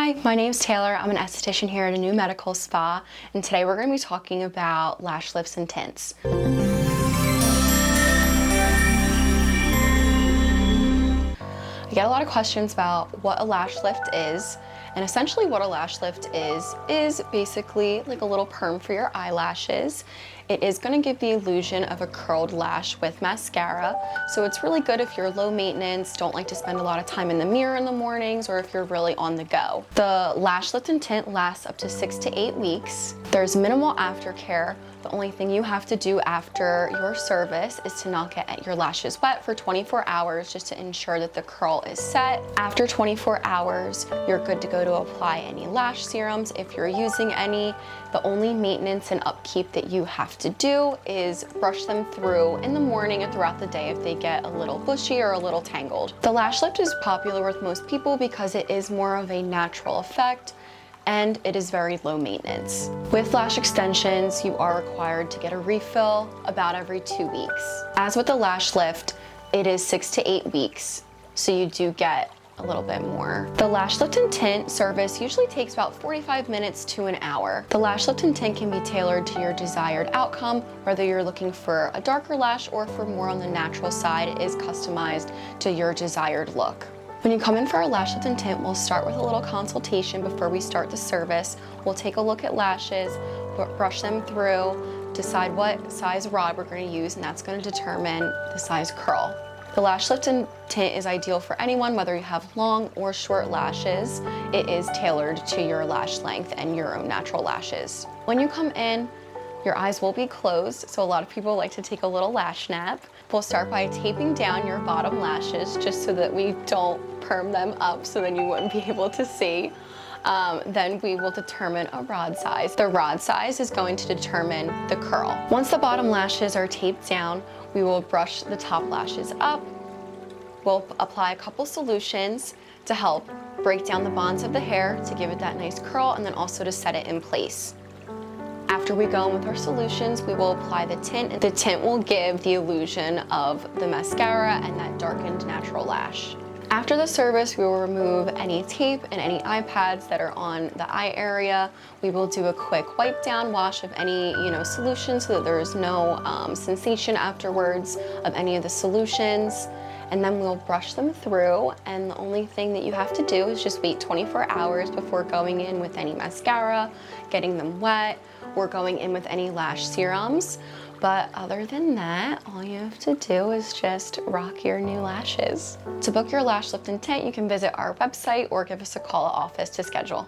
Hi, my name's Taylor. I'm an esthetician here at a new medical spa, and today we're going to be talking about lash lifts and tints. I get a lot of questions about what a lash lift is, and essentially what a lash lift is basically like a little perm for your eyelashes. It is going to give the illusion of a curled lash with mascara, so it's really good if you're low maintenance, don't like to spend a lot of time in the mirror in the mornings, or if you're really on the go. The lash lift and tint lasts up to 6 to 8 weeks. There's minimal aftercare. The only thing you have to do after your service is to not get your lashes wet for 24 hours just to ensure that the curl is set. After 24 hours, you're good to go to apply any lash serums if you're using any. The only maintenance and upkeep that you have to do is brush them through in the morning and throughout the day if they get a little bushy or a little tangled. The lash lift is popular with most people because it is more of a natural effect and it is very low maintenance. With lash extensions, you are required to get a refill about every 2 weeks. As with the lash lift, it is 6 to 8 weeks, so you do get a little bit more. The lash lift and tint service usually takes about 45 minutes to an hour. The lash lift and tint can be tailored to your desired outcome, whether you're looking for a darker lash or for more on the natural side. It is customized to your desired look. When you come in for a lash lift and tint, we'll start with a little consultation before we start the service. We'll take a look at lashes, brush them through, decide what size rod we're going to use, and that's going to determine the size curl. The lash lift and tint is ideal for anyone, whether you have long or short lashes. It is tailored to your lash length and your own natural lashes. When you come in, your eyes will be closed, so a lot of people like to take a little lash nap. We'll start by taping down your bottom lashes just so that we don't perm them up, so then you wouldn't be able to see. Then we will determine a rod size. The rod size is going to determine the curl. Once the bottom lashes are taped down, we will brush the top lashes up. We'll apply a couple solutions to help break down the bonds of the hair to give it that nice curl and then also to set it in place. After we go in with our solutions, we will apply the tint. The tint will give the illusion of the mascara and that darkened natural lash. After the service, we will remove any tape and any eye pads that are on the eye area. We will do a quick wipe down wash of any solution so that there is no sensation afterwards of any of the solutions. And then we'll brush them through, and the only thing that you have to do is just wait 24 hours before going in with any mascara, getting them wet, or going in with any lash serums. But other than that, all you have to do is just rock your new lashes. To book your lash lift and tint, you can visit our website or give us a call at office to schedule.